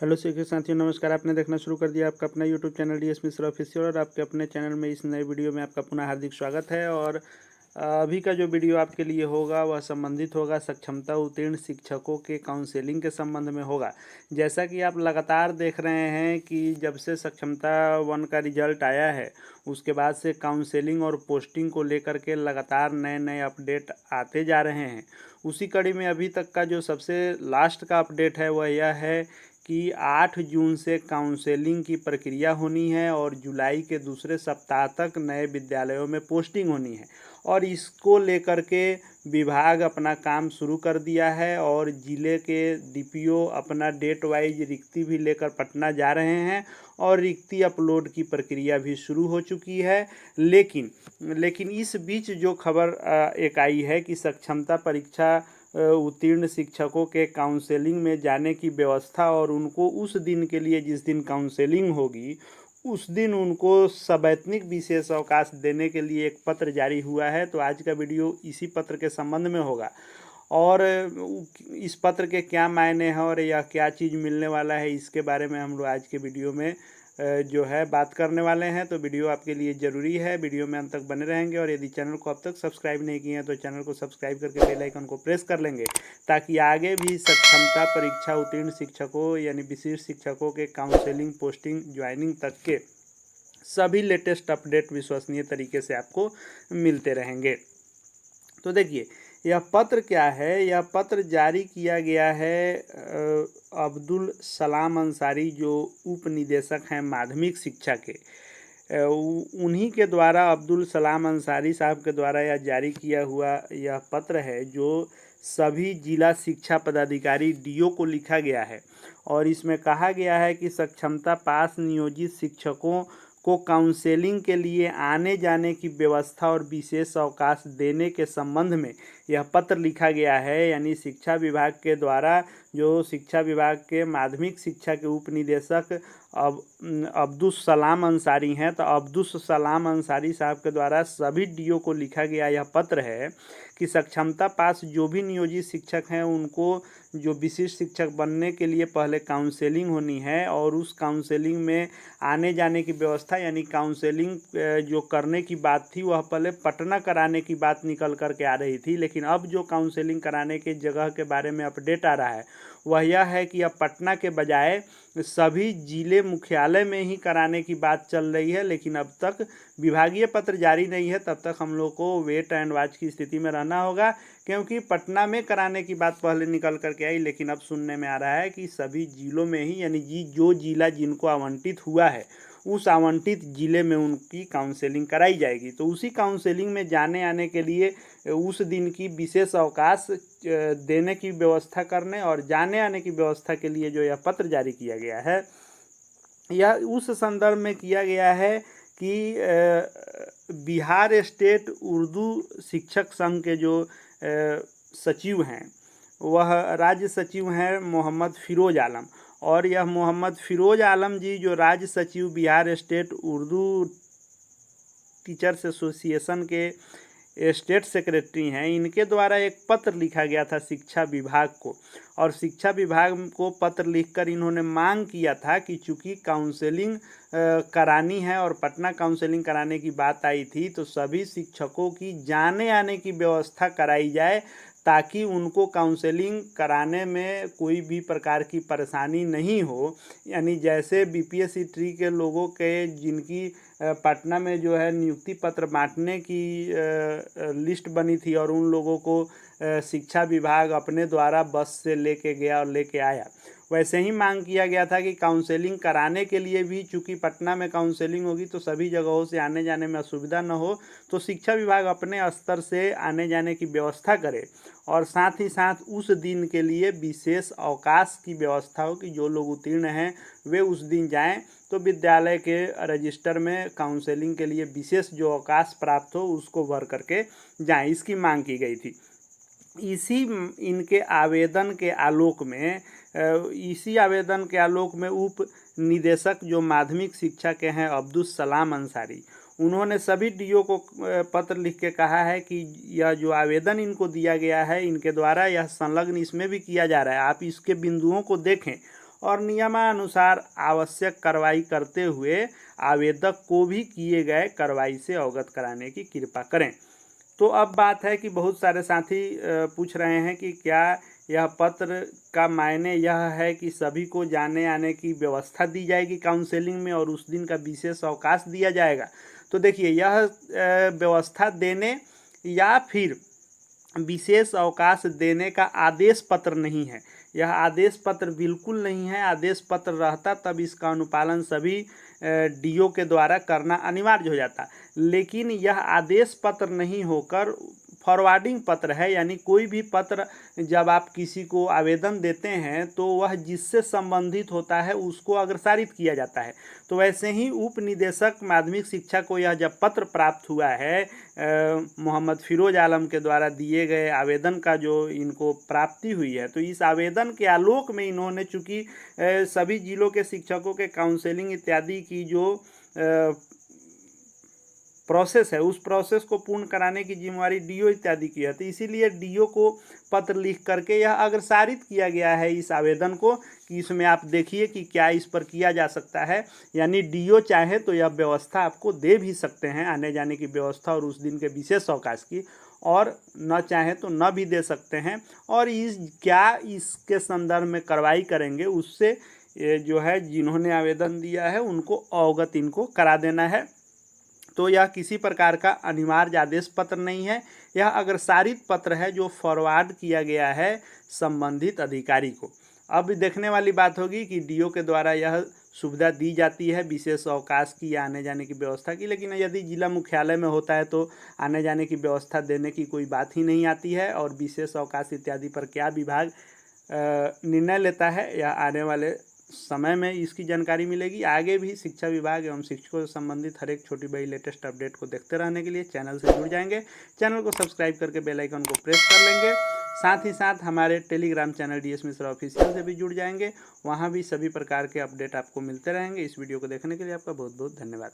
Hello सीखे साथियों, नमस्कार। आपने देखना शुरू कर दिया आपका अपना YouTube channel DS Mishra official, और आपके अपने चैनल में इस नए वीडियो में आपका पुनः हार्दिक स्वागत है। और अभी का जो वीडियो आपके लिए होगा वह संबंधित होगा सक्षमता उत्तीर्ण शिक्षकों के काउंसलिंग के संबंध में होगा। जैसा कि आप लगातार देख रहे हैं कि जब से सक्षमता 1 का रिजल्ट आया है उसके बाद से काउंसलिंग और पोस्टिंग को लेकर के लगातार नए नए अपडेट आते जा रहे हैं। उसी कड़ी में अभी तक का जो सबसे लास्ट का अपडेट है वह यह है कि 8 जून से काउंसलिंग की प्रक्रिया होनी है और जुलाई के दूसरे सप्ताह तक नए विद्यालयों में पोस्टिंग होनी है। और इसको लेकर के विभाग अपना काम शुरू कर दिया है और ज़िले के डीपीओ अपना डेट वाइज रिक्ति भी लेकर पटना जा रहे हैं और रिक्ति अपलोड की प्रक्रिया भी शुरू हो चुकी है। लेकिन इस बीच जो खबर एक आई है कि सक्षमता परीक्षा उत्तीर्ण शिक्षकों के काउंसलिंग में जाने की व्यवस्था, और उनको उस दिन के लिए जिस दिन काउंसलिंग होगी उस दिन उनको सवैतनिक विशेष अवकाश देने के लिए एक पत्र जारी हुआ है। तो आज का वीडियो इसी पत्र के संबंध में होगा और इस पत्र के क्या मायने हैं और या क्या चीज़ मिलने वाला है इसके बारे में हम लोग आज के वीडियो में जो है बात करने वाले हैं। तो वीडियो आपके लिए ज़रूरी है, वीडियो में अंत तक बने रहेंगे। और यदि चैनल को अब तक सब्सक्राइब नहीं किए हैं तो चैनल को सब्सक्राइब करके बेल आइकन को प्रेस कर लेंगे, ताकि आगे भी सक्षमता परीक्षा उत्तीर्ण शिक्षकों यानी विशिष्ट शिक्षकों के काउंसलिंग, पोस्टिंग, ज्वाइनिंग तक के सभी लेटेस्ट अपडेट विश्वसनीय तरीके से आपको मिलते रहेंगे। तो देखिए, यह पत्र क्या है। यह पत्र जारी किया गया है अब्दुल सलाम अंसारी, जो उप निदेशक हैं माध्यमिक शिक्षा के। उन्हीं के द्वारा, अब्दुल सलाम अंसारी साहब के द्वारा यह जारी किया हुआ यह पत्र है, जो सभी जिला शिक्षा पदाधिकारी डीओ को लिखा गया है। और इसमें कहा गया है कि सक्षमता पास नियोजित शिक्षकों को काउंसलिंग के लिए आने जाने की व्यवस्था और विशेष अवकाश देने के संबंध में यह पत्र लिखा गया है। यानी शिक्षा विभाग के द्वारा, जो शिक्षा विभाग के माध्यमिक शिक्षा के उप निदेशक अब्दुल सलाम अंसारी हैं, तो अब्दुल सलाम अंसारी साहब के द्वारा सभी डीओ को लिखा गया यह पत्र है कि सक्षमता पास जो भी नियोजित शिक्षक हैं उनको जो विशिष्ट शिक्षक बनने के लिए पहले काउंसलिंग होनी है, और उस काउंसलिंग में आने जाने की व्यवस्था, यानी काउंसलिंग जो करने की बात थी वह पहले पटना कराने की बात निकल कर के आ रही थी। लेकिन अब जो काउंसलिंग कराने के जगह के बारे में अपडेट आ रहा है वह यह है कि अब पटना के बजाय सभी जिले मुख्यालय में ही कराने की बात चल रही है। लेकिन अब तक विभागीय पत्र जारी नहीं है, तब तक हम लोग को वेट एंड वॉच की स्थिति में रहना होगा, क्योंकि पटना में कराने की बात पहले निकल करके आई। लेकिन अब सुनने में आ रहा है कि सभी जिलों में ही, यानी जो जिला जिनको आवंटित हुआ है उस आवंटित जिले में उनकी काउंसलिंग कराई जाएगी। तो उसी काउंसलिंग में जाने आने के लिए उस दिन की विशेष अवकाश देने की व्यवस्था करने और जाने आने की व्यवस्था के लिए जो यह पत्र जारी किया गया है, यह उस संदर्भ में किया गया है कि बिहार स्टेट उर्दू शिक्षक संघ के जो सचिव हैं वह राज्य सचिव हैं मोहम्मद फिरोज आलम। और यह मोहम्मद फिरोज आलम जी, जो राज्य सचिव Bihar state Urdu teachers association के स्टेट सेक्रेटरी हैं, इनके द्वारा एक पत्र लिखा गया था शिक्षा विभाग को। और शिक्षा विभाग को पत्र लिखकर इन्होंने मांग किया था कि चूंकि काउंसलिंग करानी है और पटना काउंसलिंग कराने की बात आई थी, तो सभी शिक्षकों की जाने आने की व्यवस्था कराई जाए, ताकि उनको काउंसलिंग कराने में कोई भी प्रकार की परेशानी नहीं हो। यानी जैसे बीपीएससी ट्री के लोगों के जिनकी पटना में जो है नियुक्ति पत्र बांटने की लिस्ट बनी थी और उन लोगों को शिक्षा विभाग अपने द्वारा बस से लेके गया और लेके आया, वैसे ही मांग किया गया था कि काउंसलिंग कराने के लिए भी, चूंकि पटना में काउंसलिंग होगी तो सभी जगहों से आने जाने में असुविधा न हो, तो शिक्षा विभाग अपने स्तर से आने जाने की व्यवस्था करे और साथ ही साथ उस दिन के लिए विशेष अवकाश की व्यवस्था हो कि जो लोग उत्तीर्ण हैं वे उस दिन जाएं, तो विद्यालय के रजिस्टर में काउंसलिंग के लिए विशेष जो अवकाश प्राप्त हो उसको भर करके जाएं। इसकी मांग की गई थी। इनके आवेदन के आलोक में इसी आवेदन के आलोक में उप निदेशक जो माध्यमिक शिक्षा के हैं अब्दुल सलाम अंसारी, उन्होंने सभी डीओ को पत्र लिख के कहा है कि यह जो आवेदन इनको दिया गया है इनके द्वारा यह संलग्न इसमें भी किया जा रहा है, आप इसके बिंदुओं को देखें और नियमानुसार आवश्यक कार्रवाई करते हुए आवेदक को भी किए गए कार्रवाई से अवगत कराने की कृपा करें। तो अब बात है कि बहुत सारे साथी पूछ रहे हैं कि क्या यह पत्र का मायने यह है कि सभी को जाने आने की व्यवस्था दी जाएगी काउंसलिंग में और उस दिन का विशेष अवकाश दिया जाएगा। तो देखिए, यह व्यवस्था देने या फिर विशेष अवकाश देने का आदेश पत्र नहीं है। यह आदेश पत्र बिल्कुल नहीं है। आदेश पत्र रहता तब इसका अनुपालन सभी डीओ के द्वारा करना अनिवार्य हो जाता, लेकिन यह आदेश पत्र नहीं होकर फॉरवर्डिंग पत्र है। यानी कोई भी पत्र जब आप किसी को आवेदन देते हैं तो वह जिससे संबंधित होता है उसको अग्रसारित किया जाता है। तो वैसे ही उप निदेशक माध्यमिक शिक्षा को यह जब पत्र प्राप्त हुआ है मोहम्मद फिरोज आलम के द्वारा दिए गए आवेदन का जो इनको प्राप्ति हुई है, तो इस आवेदन के आलोक में इन्होंने चूँकि सभी जिलों के शिक्षकों के काउंसलिंग इत्यादि की जो प्रोसेस है उस प्रोसेस को पूर्ण कराने की जिम्मेवारी डीओ इत्यादि की है। तो इसीलिए डीओ को पत्र लिख करके यह अग्रसारित किया गया है इस आवेदन को कि इसमें आप देखिए कि क्या इस पर किया जा सकता है। यानी डीओ चाहे तो यह व्यवस्था आपको दे भी सकते हैं, आने जाने की व्यवस्था और उस दिन के विशेष अवकाश की, और न चाहे तो न भी दे सकते हैं। और इसके संदर्भ में कार्रवाई करेंगे उससे जो है जिन्होंने आवेदन दिया है उनको अवगत इनको करा देना है। तो यह किसी प्रकार का अनिवार्य आदेश पत्र नहीं है, यह अग्रसारित पत्र है जो फॉरवर्ड किया गया है संबंधित अधिकारी को। अब देखने वाली बात होगी कि डीओ के द्वारा यह सुविधा दी जाती है विशेष अवकाश की या आने जाने की व्यवस्था की, लेकिन यदि जिला मुख्यालय में होता है तो आने जाने की व्यवस्था देने की कोई बात ही नहीं आती है। और विशेष अवकाश इत्यादि पर क्या विभाग निर्णय लेता है या आने वाले समय में इसकी जानकारी मिलेगी। आगे भी शिक्षा विभाग एवं शिक्षकों से संबंधित हर एक छोटी बड़ी लेटेस्ट अपडेट को देखते रहने के लिए चैनल से जुड़ जाएंगे। चैनल को सब्सक्राइब करके बेल आइकन को प्रेस कर लेंगे। साथ ही साथ हमारे Telegram channel DS Mishra official से भी जुड़ जाएंगे, वहाँ भी सभी प्रकार के अपडेट आपको मिलते रहेंगे। इस वीडियो को देखने के लिए आपका बहुत बहुत धन्यवाद।